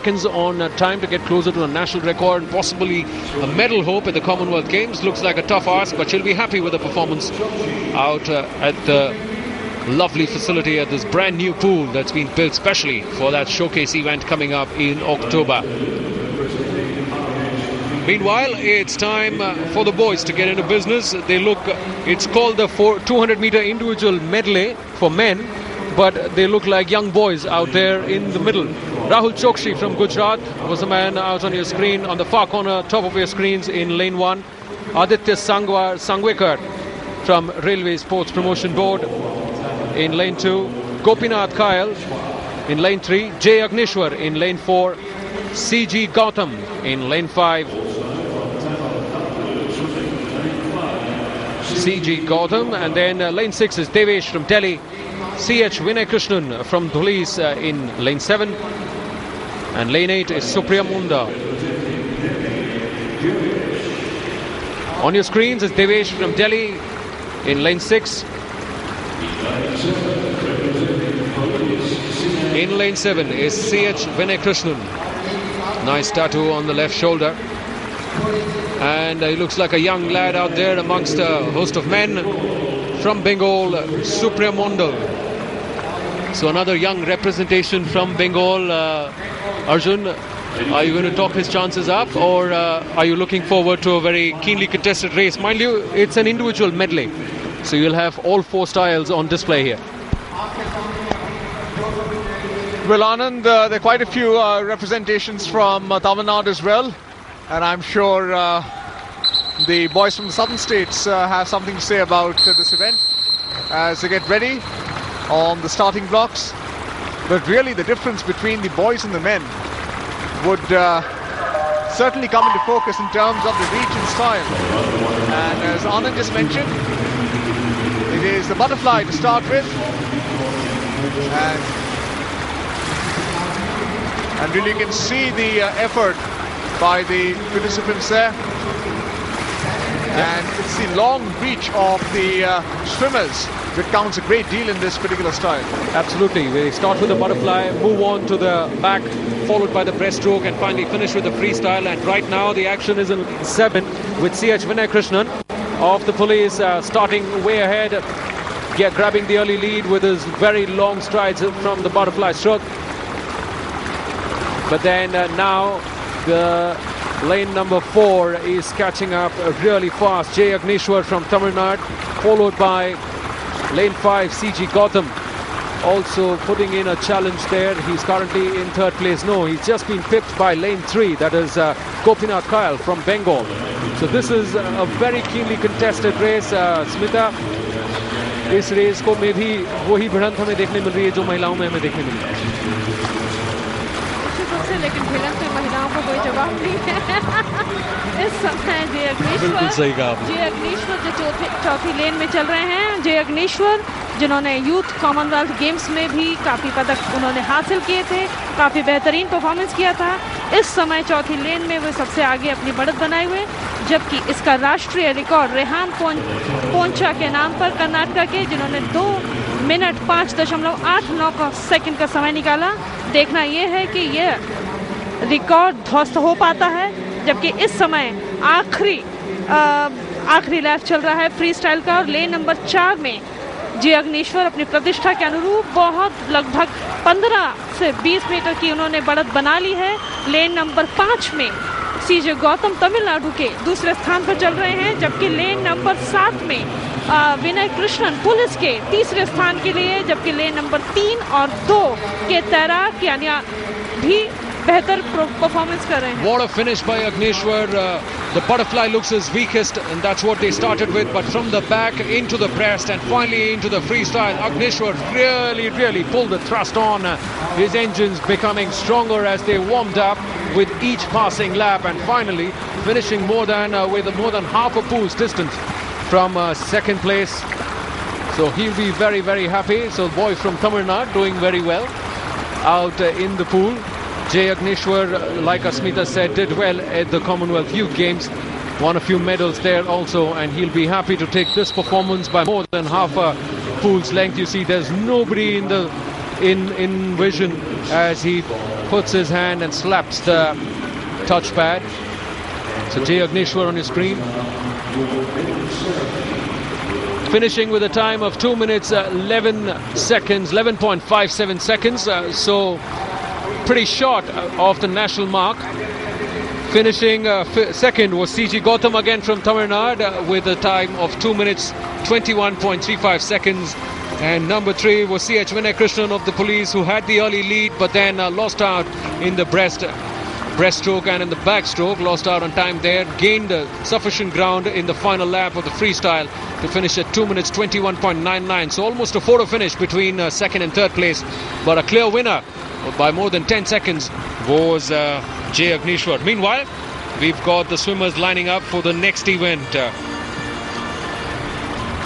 seconds on time to get closer to a national record and possibly a medal hope at the Commonwealth Games. Looks like a tough ask, but she'll be happy with the performance out at the lovely facility at this brand new pool that's been built specially for that showcase event coming up in October. Meanwhile, it's time for the boys to get into business. It's called the 200-meter individual medley for men, but they look like young boys out there in the middle. Rahul Chokshi from Gujarat was the man out on your screen, on the far corner, top of your screens in lane 1. Aditya Sangwekar from Railway Sports Promotion Board in lane 2. Gopinath Kyle in lane 3. Jay Agnishwar in lane 4. CG Gautam in lane 5. CG Gautam, and then lane 6 is Devesh from Delhi. CH Vinay Krishnan from Dhulis in lane 7, and lane 8 is Supriya Munda. On your screens is Devesh from Delhi in lane 6. In lane 7 is CH Vinay Krishnan. Nice tattoo on the left shoulder. And he looks like a young lad out there amongst a host of men. From Bengal, Supriya Mondal. So another young representation from Bengal. Arjun, are you going to talk his chances up, or are you looking forward to a very keenly contested race? Mind you, it's an individual medley, so you'll have all 4 styles on display here. Well, Anand, there are quite a few representations from Tamil Nadu as well. And I'm sure the boys from the southern states have something to say about this event as they get ready on the starting blocks. But really the difference between the boys and the men would certainly come into focus in terms of the reach and style. And as Anand just mentioned, it is the butterfly to start with. And really you can see the effort by the participants there, and it's the long reach of the swimmers that counts a great deal in this particular style. Absolutely. We start with the butterfly, move on to the back, followed by the breaststroke, and finally finish with the freestyle. And right now the action is in 7 with CH Vinay Krishnan of the police starting way ahead, grabbing the early lead with his very long strides from the butterfly stroke. But then now the lane number 4 is catching up really fast. Jay Agnishwar from Tamil Nadu, followed by lane 5 CG Gautam, also putting in a challenge there. He's currently in 3rd place. No, he's just been pipped by lane 3, that is Gopinath Kyle from Bengal. So this is a very keenly contested race. Smita, इस race को में भी वही भिड़ंत हमें देखने मिल रही है जो महिलाओं में हमें देखने मिल रही है। लेकिन भिड़ंत में महिलाओं को कोई जवाब नहीं है। इस समय जय अग्निश्वर जो चौथी लेन में चल रहे हैं। जय अग्निश्वर जिन्होंने यूथ कॉमनवेल्थ गेम्स में भी काफ़ी पदक उन्होंने हासिल किए थे, काफ़ी बेहतरीन परफॉर्मेंस किया था। इस समय चौथी लेन में वो सबसे आगे अपनी बढ़त बनाए हुए, जबकि इसका राष्ट्रीय रिकॉर्ड रेहान पोंचा के नाम पर कर्नाटक के, जिन्होंने 2 मिनट 5.89 सेकंड का समय निकाला। देखना यह है कि यह रिकॉर्ड ध्वस्त हो पाता है, जबकि इस समय आखिरी लैप चल रहा है फ्री स्टाइल का। और लेन नंबर 4 में जय अग्निश्वर अपनी प्रतिष्ठा के अनुरूप बहुत लगभग 15 से 20 मीटर की उन्होंने बढ़त बना ली है। लेन नंबर 5 में सीजे गौतम तमिलनाडु के दूसरे स्थान पर चल रहे हैं, जबकि लेन नंबर 7 में विनय कृष्णन पुलिस के तीसरे स्थान के लिए, जबकि लेन नंबर 3 और 2 के तैराक यानी भी बेहतर परफॉर्मेंस कर रहे हैं। What a finish by Agnishwar. The butterfly looks his weakest, and that's what they started with. But from the back into the breast and finally into the freestyle, Agnishwar really pulled the thrust on. His engines becoming stronger as they warmed up with each passing lap, and finally finishing with more than half a pool's distance from second place. So he'll be very happy. So boy from Tamil Nadu doing very well out in the pool. Jay Agnishwar, like Asmita said, did well at the Commonwealth Youth Games, won a few medals there also, and he'll be happy to take this performance by more than half a pool's length. You see, there's nobody in the in vision as he puts his hand and slaps the touchpad. So Jay Agnishwar on your screen, finishing with a time of 2 minutes 11 seconds, 11.57 seconds. So pretty short of the national mark. Finishing second was CG Gautam again from Tamil Nadu with a time of 2 minutes 21.35 seconds. And number 3 was CH Vinay Krishnan of the police, who had the early lead but then lost out in the breaststroke and in the backstroke, lost out on time there, gained sufficient ground in the final lap of the freestyle to finish at 2 minutes 21.99. So almost a photo finish between second and third place, but a clear winner by more than 10 seconds was Jay Agnishwar. Meanwhile, we've got the swimmers lining up for the next event.